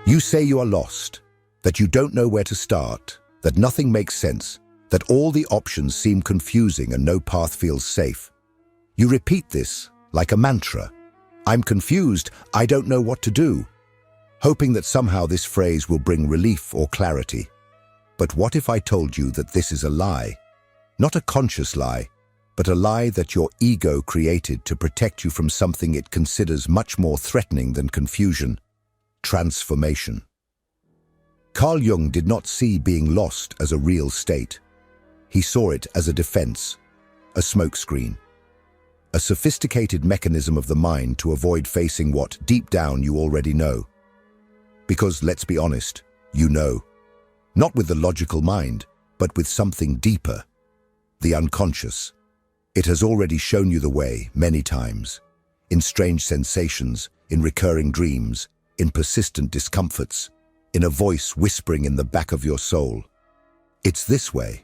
You say you are lost, that you don't know where to start, that nothing makes sense, that all the options seem confusing and no path feels safe. You repeat this like a mantra. I'm confused, I don't know what to do, hoping that somehow this phrase will bring relief or clarity. But what if I told you that this is a lie? Not a conscious lie, but a lie that your ego created to protect you from something it considers much more threatening than confusion: transformation. Carl Jung did not see being lost as a real state. He saw it as a defense, a smokescreen, a sophisticated mechanism of the mind to avoid facing what, deep down, you already know. Because, let's be honest, you know. Not with the logical mind, but with something deeper, the unconscious. It has already shown you the way many times, in strange sensations, in recurring dreams, in persistent discomforts, in a voice whispering in the back of your soul. It's this way,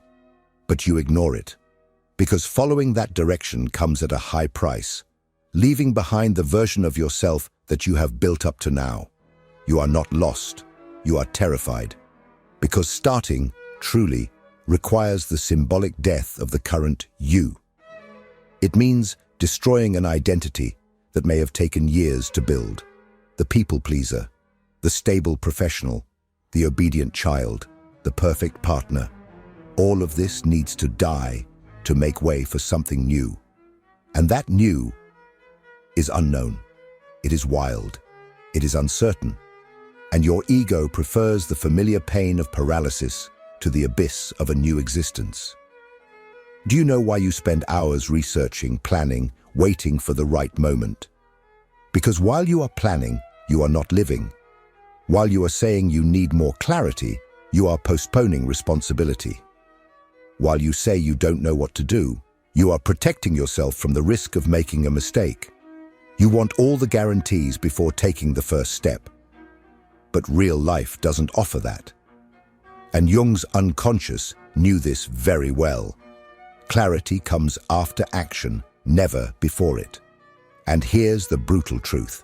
but you ignore it, because following that direction comes at a high price, leaving behind the version of yourself that you have built up to now. You are not lost, you are terrified, because starting, truly, requires the symbolic death of the current you. It means destroying an identity that may have taken years to build. The people pleaser, the stable professional, the obedient child, the perfect partner. All of this needs to die to make way for something new. And that new is unknown. It is wild. It is uncertain. And your ego prefers the familiar pain of paralysis to the abyss of a new existence. Do you know why you spend hours researching, planning, waiting for the right moment? Because while you are planning, you are not living. While you are saying you need more clarity, you are postponing responsibility. While you say you don't know what to do, you are protecting yourself from the risk of making a mistake. You want all the guarantees before taking the first step. But real life doesn't offer that. And Jung's unconscious knew this very well. Clarity comes after action, never before it. And here's the brutal truth.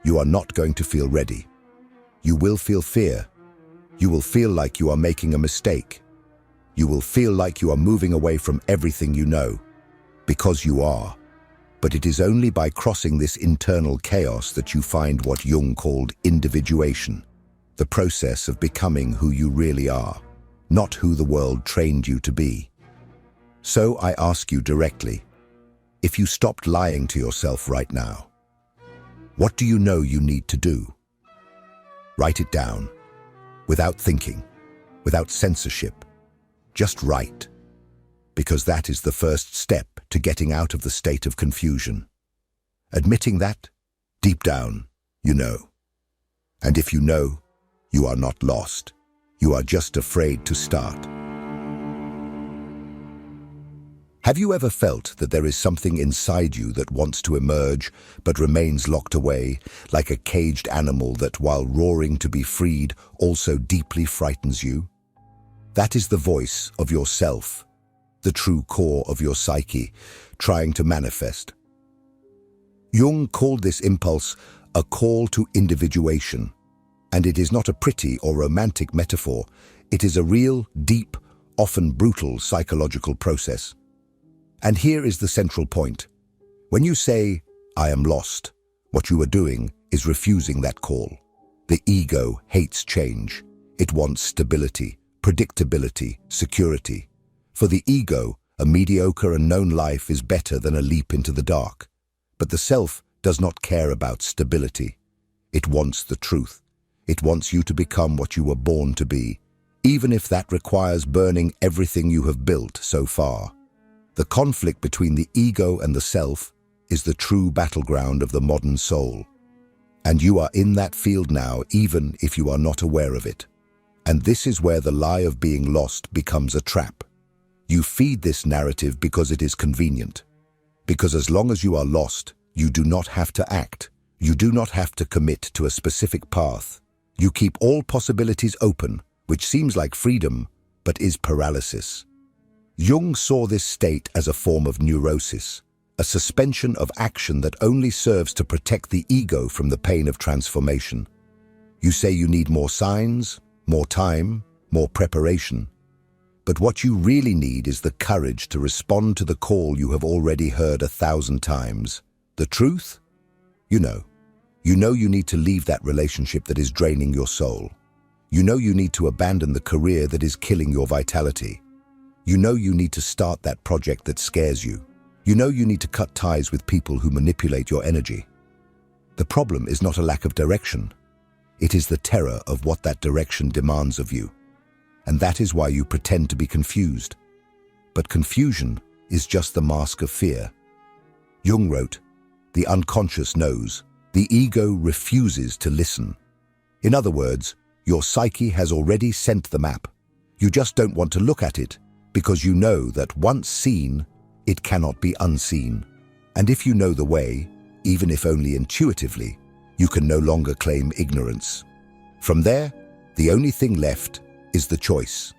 You are not going to feel ready. You will feel fear. You will feel like you are making a mistake. You will feel like you are moving away from everything you know, because you are. But it is only by crossing this internal chaos that you find what Jung called individuation, the process of becoming who you really are, not who the world trained you to be. So I ask you directly, if you stopped lying to yourself right now, what do you know you need to do? Write it down, without thinking, without censorship. Just write, because that is the first step to getting out of the state of confusion. Admitting that, deep down, you know. And if you know, you are not lost. You are just afraid to start. Have you ever felt that there is something inside you that wants to emerge but remains locked away, like a caged animal that, while roaring to be freed, also deeply frightens you? That is the voice of yourself, the true core of your psyche, trying to manifest. Jung called this impulse a call to individuation, and it is not a pretty or romantic metaphor. It is a real, deep, often brutal psychological process. And here is the central point. When you say, I am lost, what you are doing is refusing that call. The ego hates change. It wants stability, predictability, security. For the ego, a mediocre and known life is better than a leap into the dark. But the self does not care about stability. It wants the truth. It wants you to become what you were born to be, even if that requires burning everything you have built so far. The conflict between the ego and the self is the true battleground of the modern soul. And you are in that field now, even if you are not aware of it. And this is where the lie of being lost becomes a trap. You feed this narrative because it is convenient. Because as long as you are lost, you do not have to act. You do not have to commit to a specific path. You keep all possibilities open, which seems like freedom, but is paralysis. Jung saw this state as a form of neurosis, a suspension of action that only serves to protect the ego from the pain of transformation. You say you need more signs, more time, more preparation. But what you really need is the courage to respond to the call you have already heard 1,000 times. The truth? You know you need to leave that relationship that is draining your soul. You know you need to abandon the career that is killing your vitality. You know you need to start that project that scares you. You know you need to cut ties with people who manipulate your energy. The problem is not a lack of direction. It is the terror of what that direction demands of you. And that is why you pretend to be confused. But confusion is just the mask of fear. Jung wrote, "The unconscious knows. The ego refuses to listen." In other words, your psyche has already sent the map. You just don't want to look at it because you know that once seen, it cannot be unseen. And if you know the way, even if only intuitively, you can no longer claim ignorance. From there, the only thing left is the choice.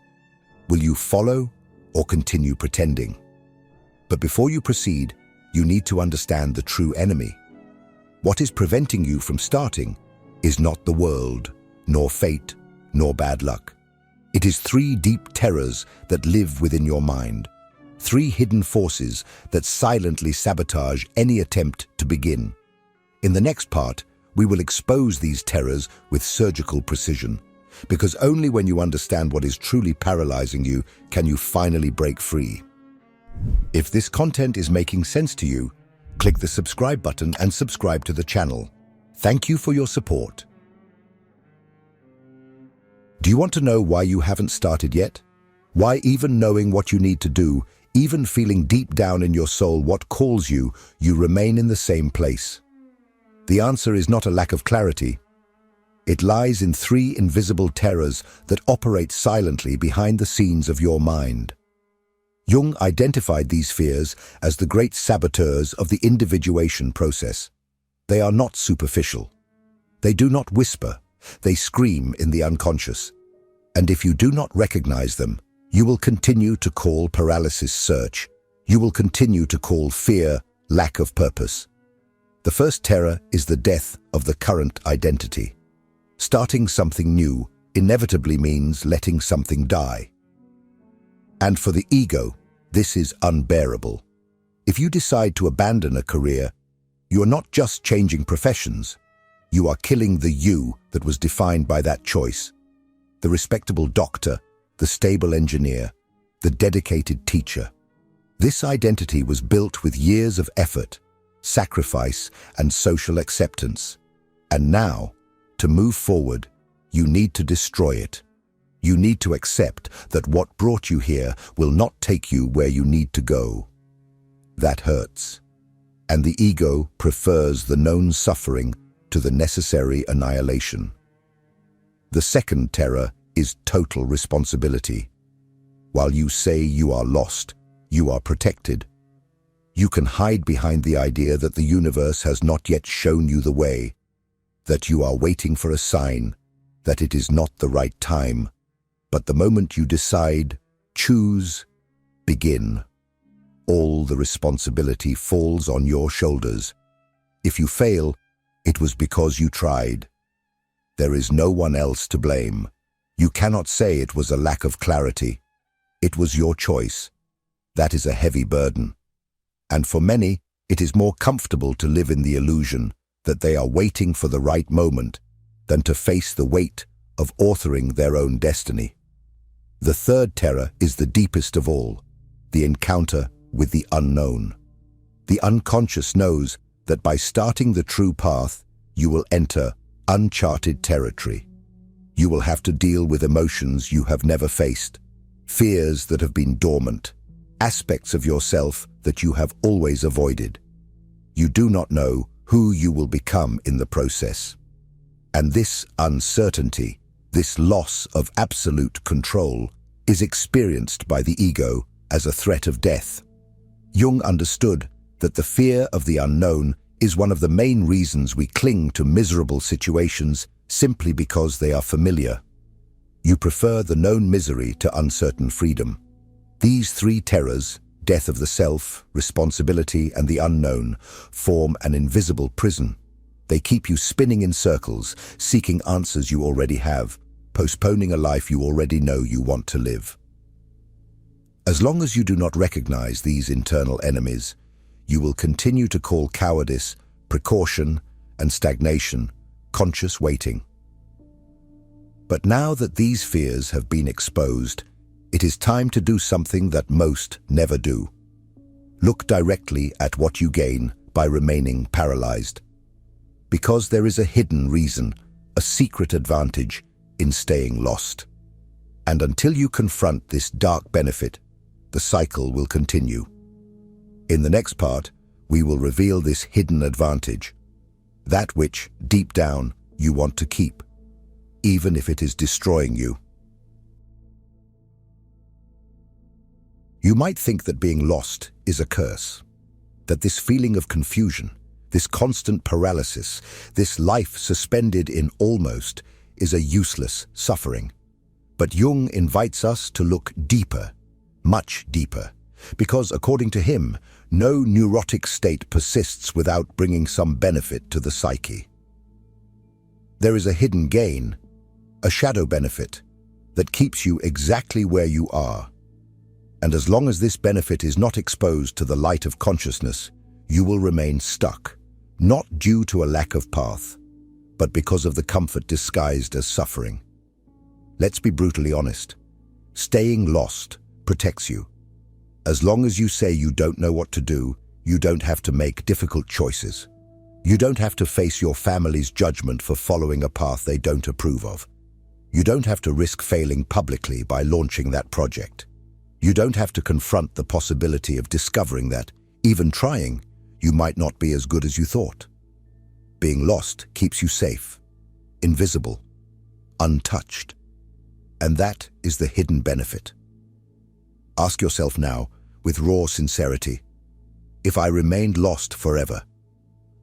Will you follow or continue pretending? But before you proceed, you need to understand the true enemy. What is preventing you from starting is not the world, nor fate, nor bad luck. It is 3 deep terrors that live within your mind, 3 hidden forces that silently sabotage any attempt to begin. In the next part, we will expose these terrors with surgical precision, because only when you understand what is truly paralyzing you can you finally break free. If this content is making sense to you, click the subscribe button and subscribe to the channel. Thank you for your support. Do you want to know why you haven't started yet? Why even knowing what you need to do, even feeling deep down in your soul what calls you, you remain in the same place? The answer is not a lack of clarity. It lies in 3 invisible terrors that operate silently behind the scenes of your mind. Jung identified these fears as the great saboteurs of the individuation process. They are not superficial. They do not whisper. They scream in the unconscious. And if you do not recognize them, you will continue to call paralysis search. You will continue to call fear lack of purpose. The first terror is the death of the current identity. Starting something new inevitably means letting something die. And for the ego, this is unbearable. If you decide to abandon a career, you are not just changing professions. You are killing the you that was defined by that choice. The respectable doctor, the stable engineer, the dedicated teacher. This identity was built with years of effort, sacrifice, and social acceptance. And now, to move forward, you need to destroy it. You need to accept that what brought you here will not take you where you need to go. That hurts. And the ego prefers the known suffering to the necessary annihilation. The second terror is total responsibility. While you say you are lost, you are protected. You can hide behind the idea that the universe has not yet shown you the way, that you are waiting for a sign, that it is not the right time. But the moment you decide, choose, begin, all the responsibility falls on your shoulders. If you fail, it was because you tried. There is no one else to blame. You cannot say it was a lack of clarity. It was your choice. That is a heavy burden. And for many, it is more comfortable to live in the illusion that they are waiting for the right moment than to face the weight of authoring their own destiny. The third terror is the deepest of all, the encounter with the unknown. The unconscious knows that by starting the true path, you will enter uncharted territory. You will have to deal with emotions you have never faced, fears that have been dormant, aspects of yourself that you have always avoided. You do not know who you will become in the process. And this uncertainty, this loss of absolute control, is experienced by the ego as a threat of death. Jung understood that the fear of the unknown is one of the main reasons we cling to miserable situations simply because they are familiar. You prefer the known misery to uncertain freedom. These 3 terrors, death of the self, responsibility, and the unknown, form an invisible prison. They keep you spinning in circles, seeking answers you already have, postponing a life you already know you want to live. As long as you do not recognize these internal enemies, you will continue to call cowardice, precaution, and stagnation conscious waiting. But now that these fears have been exposed, it is time to do something that most never do. Look directly at what you gain by remaining paralyzed. Because there is a hidden reason, a secret advantage in staying lost. And until you confront this dark benefit, the cycle will continue. In the next part, we will reveal this hidden advantage, that which, deep down, you want to keep, even if it is destroying you. You might think that being lost is a curse, that this feeling of confusion, this constant paralysis, this life suspended in almost, is a useless suffering. But Jung invites us to look deeper, much deeper, because according to him, no neurotic state persists without bringing some benefit to the psyche. There is a hidden gain, a shadow benefit, that keeps you exactly where you are. And as long as this benefit is not exposed to the light of consciousness, you will remain stuck, not due to a lack of path, but because of the comfort disguised as suffering. Let's be brutally honest. Staying lost protects you. As long as you say you don't know what to do, you don't have to make difficult choices. You don't have to face your family's judgment for following a path they don't approve of. You don't have to risk failing publicly by launching that project. You don't have to confront the possibility of discovering that, even trying, you might not be as good as you thought. Being lost keeps you safe, invisible, untouched. And that is the hidden benefit. Ask yourself now, with raw sincerity, if I remained lost forever,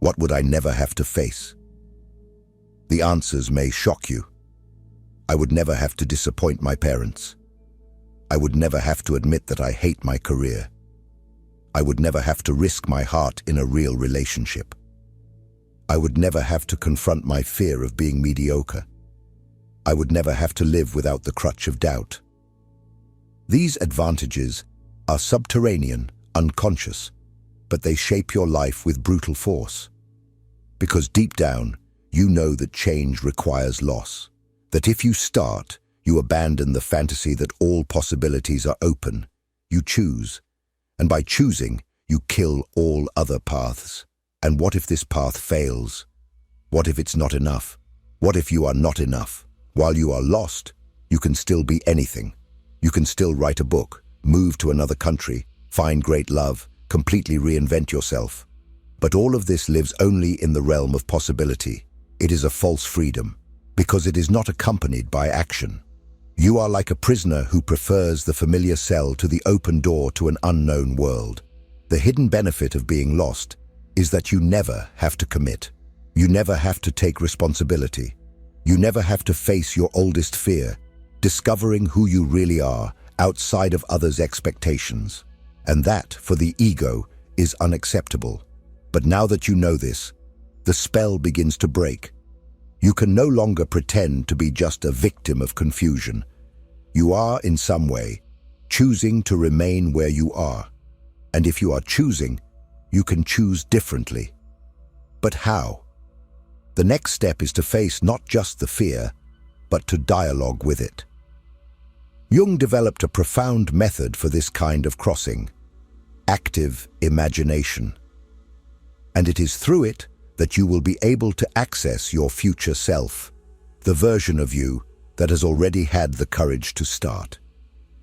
what would I never have to face? The answers may shock you. I would never have to disappoint my parents. I would never have to admit that I hate my career. I would never have to risk my heart in a real relationship. I would never have to confront my fear of being mediocre. I would never have to live without the crutch of doubt. These advantages are subterranean, unconscious, but they shape your life with brutal force. Because deep down, you know that change requires loss, that if you start, you abandon the fantasy that all possibilities are open. You choose, and by choosing, you kill all other paths. And what if this path fails? What if it's not enough? What if you are not enough? While you are lost, you can still be anything. You can still write a book, move to another country, find great love, completely reinvent yourself. But all of this lives only in the realm of possibility. It is a false freedom, because it is not accompanied by action. You are like a prisoner who prefers the familiar cell to the open door to an unknown world. The hidden benefit of being lost is that you never have to commit. You never have to take responsibility. You never have to face your oldest fear, discovering who you really are outside of others' expectations. And that, for the ego, is unacceptable. But now that you know this, the spell begins to break. You can no longer pretend to be just a victim of confusion. You are, in some way, choosing to remain where you are. And if you are choosing, you can choose differently. But how? The next step is to face not just the fear, but to dialogue with it. Jung developed a profound method for this kind of crossing: active imagination. And it is through it that you will be able to access your future self, the version of you that has already had the courage to start.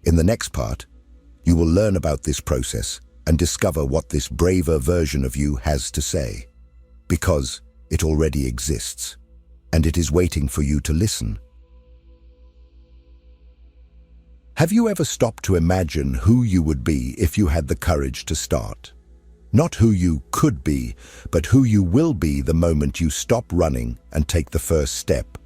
In the next part, you will learn about this process and discover what this braver version of you has to say, because it already exists, and it is waiting for you to listen. Have you ever stopped to imagine who you would be if you had the courage to start? Not who you could be, but who you will be the moment you stop running and take the first step.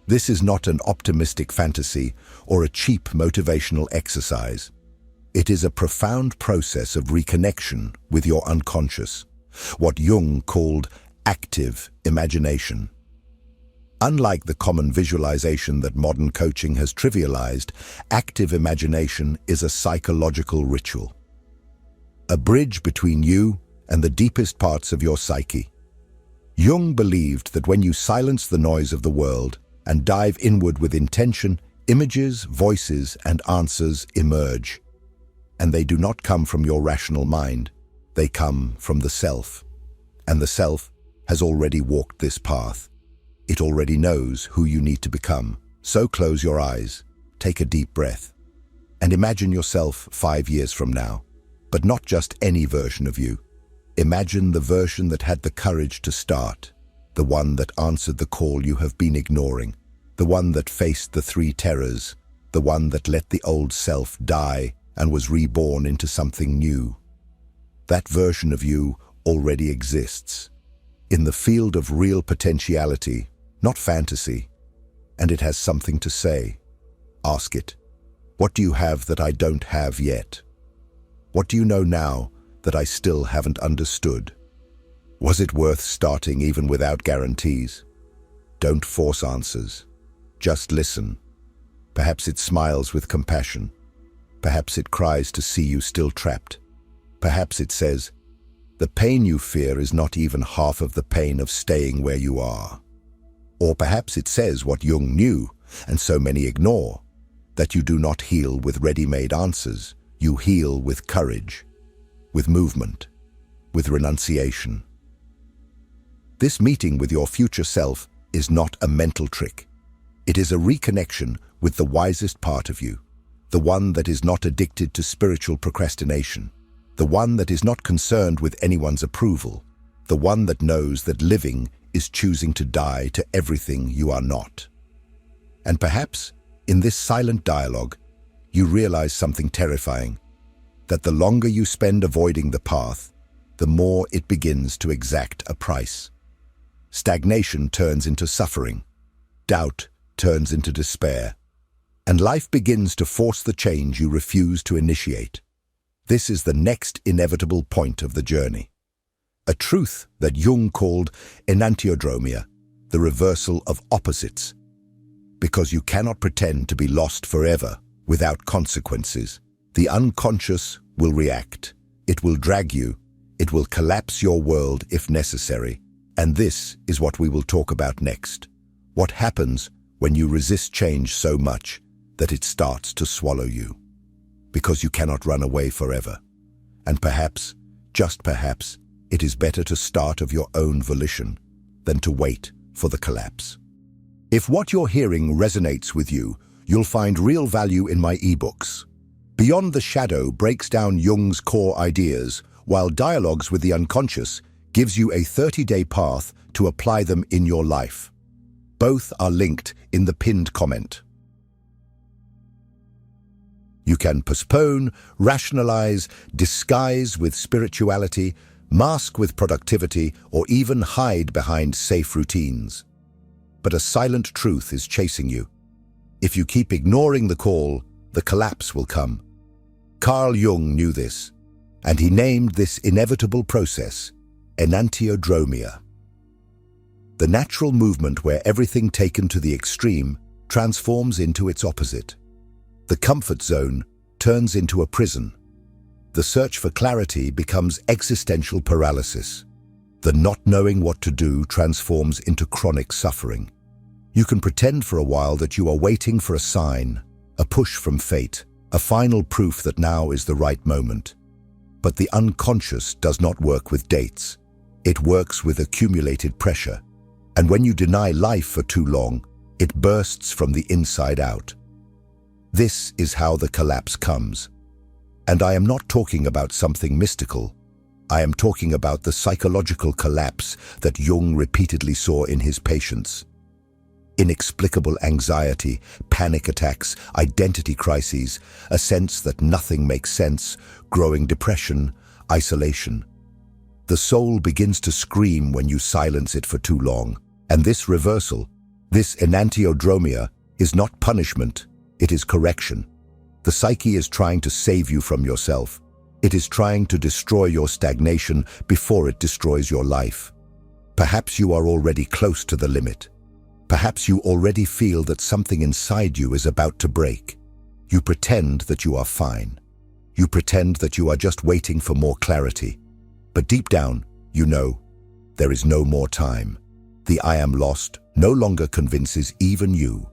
This is not an optimistic fantasy or a cheap motivational exercise. It is a profound process of reconnection with your unconscious, what Jung called active imagination. Unlike the common visualization that modern coaching has trivialized, active imagination is a psychological ritual. A bridge between you and the deepest parts of your psyche. Jung believed that when you silence the noise of the world and dive inward with intention, images, voices, and answers emerge. And they do not come from your rational mind. They come from the self. And the self has already walked this path. It already knows who you need to become. So close your eyes, take a deep breath, and imagine yourself 5 years from now. But not just any version of you. Imagine the version that had the courage to start, the one that answered the call you have been ignoring, the one that faced the 3 terrors, the one that let the old self die and was reborn into something new. That version of you already exists, in the field of real potentiality, not fantasy, and it has something to say. Ask it. What do you have that I don't have yet? What do you know now that I still haven't understood? Was it worth starting even without guarantees? Don't force answers. Just listen. Perhaps it smiles with compassion. Perhaps it cries to see you still trapped. Perhaps it says, the pain you fear is not even half of the pain of staying where you are. Or perhaps it says what Jung knew, and so many ignore, that you do not heal with ready-made answers. You heal with courage, with movement, with renunciation. This meeting with your future self is not a mental trick. It is a reconnection with the wisest part of you, the one that is not addicted to spiritual procrastination, the one that is not concerned with anyone's approval, the one that knows that living is choosing to die to everything you are not. And perhaps, in this silent dialogue, you realize something terrifying, that the longer you spend avoiding the path, the more it begins to exact a price. Stagnation turns into suffering, doubt turns into despair, and life begins to force the change you refuse to initiate. This is the next inevitable point of the journey. A truth that Jung called enantiodromia, the reversal of opposites. Because you cannot pretend to be lost forever without consequences. The unconscious will react. It will drag you. It will collapse your world if necessary. And this is what we will talk about next. What happens when you resist change so much that it starts to swallow you? Because you cannot run away forever. And perhaps, just perhaps, it is better to start of your own volition than to wait for the collapse. If what you're hearing resonates with you, you'll find real value in my ebooks. Beyond the Shadow breaks down Jung's core ideas, while Dialogues with the Unconscious gives you a 30-day path to apply them in your life. Both are linked in the pinned comment. You can postpone, rationalize, disguise with spirituality, mask with productivity, or even hide behind safe routines. But a silent truth is chasing you. If you keep ignoring the call, the collapse will come. Carl Jung knew this, and he named this inevitable process enantiodromia. The natural movement where everything taken to the extreme transforms into its opposite. The comfort zone turns into a prison. The search for clarity becomes existential paralysis. The not knowing what to do transforms into chronic suffering. You can pretend for a while that you are waiting for a sign, a push from fate, a final proof that now is the right moment. But the unconscious does not work with dates. It works with accumulated pressure. And when you deny life for too long, it bursts from the inside out. This is how the collapse comes. And I am not talking about something mystical. I am talking about the psychological collapse that Jung repeatedly saw in his patients. Inexplicable anxiety, panic attacks, identity crises, a sense that nothing makes sense, growing depression, isolation. The soul begins to scream when you silence it for too long. And this reversal, this enantiodromia, is not punishment, it is correction. The psyche is trying to save you from yourself. It is trying to destroy your stagnation before it destroys your life. Perhaps you are already close to the limit. Perhaps you already feel that something inside you is about to break. You pretend that you are fine. You pretend that you are just waiting for more clarity. But deep down, you know, there is no more time. The I am lost no longer convinces even you.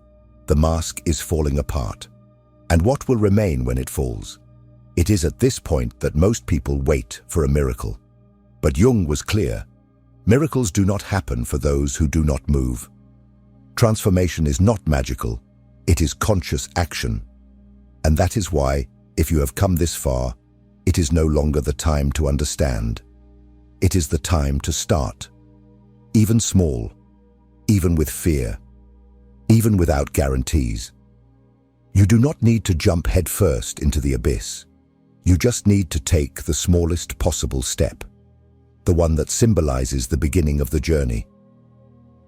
The mask is falling apart. And what will remain when it falls? It is at this point that most people wait for a miracle. But Jung was clear. Miracles do not happen for those who do not move. Transformation is not magical. It is conscious action. And that is why, if you have come this far, it is no longer the time to understand. It is the time to start. Even small, even with fear, even without guarantees. You do not need to jump headfirst into the abyss. You just need to take the smallest possible step, the one that symbolizes the beginning of the journey.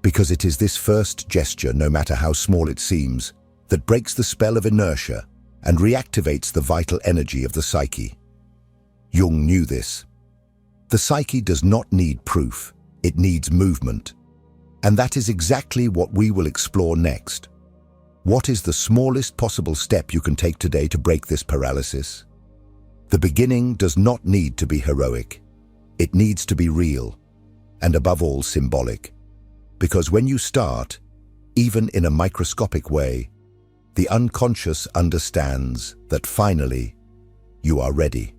Because it is this first gesture, no matter how small it seems, that breaks the spell of inertia and reactivates the vital energy of the psyche. Jung knew this. The psyche does not need proof, it needs movement. And that is exactly what we will explore next. What is the smallest possible step you can take today to break this paralysis? The beginning does not need to be heroic. It needs to be real, and above all symbolic. Because when you start, even in a microscopic way, the unconscious understands that finally, you are ready.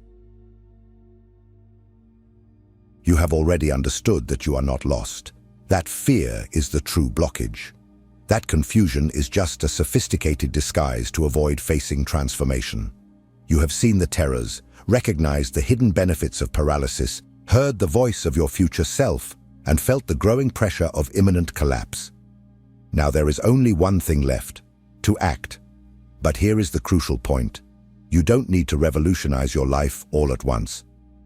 You have already understood that you are not lost. That fear is the true blockage. That confusion is just a sophisticated disguise to avoid facing transformation. You have seen the terrors, recognized the hidden benefits of paralysis, heard the voice of your future self, and felt the growing pressure of imminent collapse. Now there is only one thing left: to act. But here is the crucial point. You don't need to revolutionize your life all at once.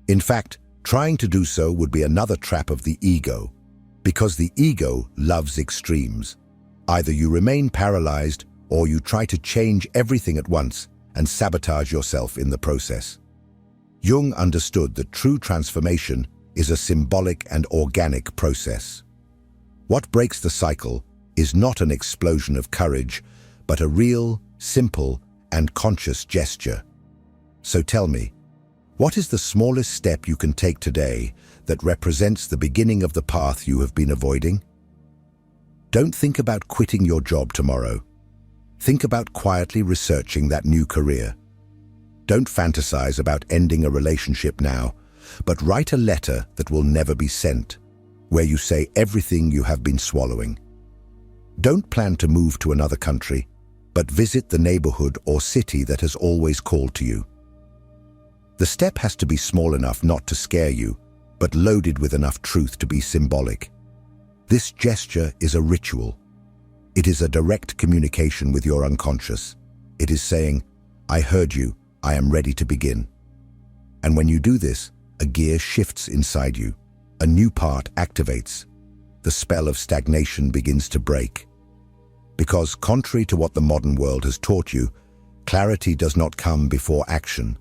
In fact, trying to do so would be another trap of the ego, because the ego loves extremes. Either you remain paralyzed or you try to change everything at once and sabotage yourself in the process. Jung understood that true transformation is a symbolic and organic process. What breaks the cycle is not an explosion of courage, but a real, simple, and conscious gesture. So tell me, what is the smallest step you can take today that represents the beginning of the path you have been avoiding? Don't think about quitting your job tomorrow. Think about quietly researching that new career. Don't fantasize about ending a relationship now, but write a letter that will never be sent, where you say everything you have been swallowing. Don't plan to move to another country, but visit the neighborhood or city that has always called to you. The step has to be small enough not to scare you, but loaded with enough truth to be symbolic. This gesture is a ritual. It is a direct communication with your unconscious. It is saying, I heard you, I am ready to begin. And when you do this, a gear shifts inside you. A new part activates. The spell of stagnation begins to break. Because contrary to what the modern world has taught you, clarity does not come before action.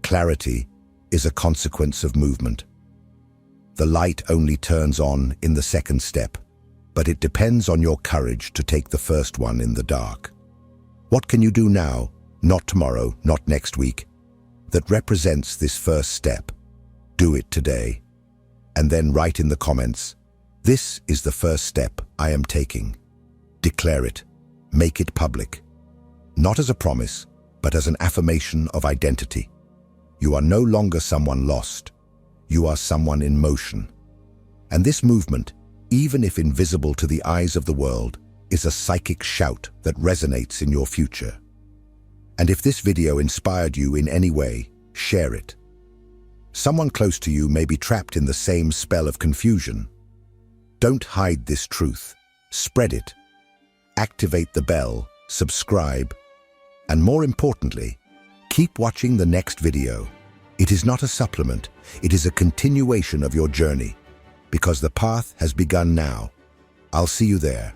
Clarity is a consequence of movement. The light only turns on in the second step, but it depends on your courage to take the first one in the dark. What can you do now, not tomorrow, not next week, that represents this first step? Do it today. And then write in the comments, this is the first step I am taking. Declare it. Make it public. Not as a promise, but as an affirmation of identity. You are no longer someone lost. You are someone in motion. And this movement, even if invisible to the eyes of the world, is a psychic shout that resonates in your future. And if this video inspired you in any way, share it. Someone close to you may be trapped in the same spell of confusion. Don't hide this truth. Spread it. Activate the bell, subscribe, and more importantly, keep watching the next video. It is not a supplement, it is a continuation of your journey, because the path has begun now. I'll see you there.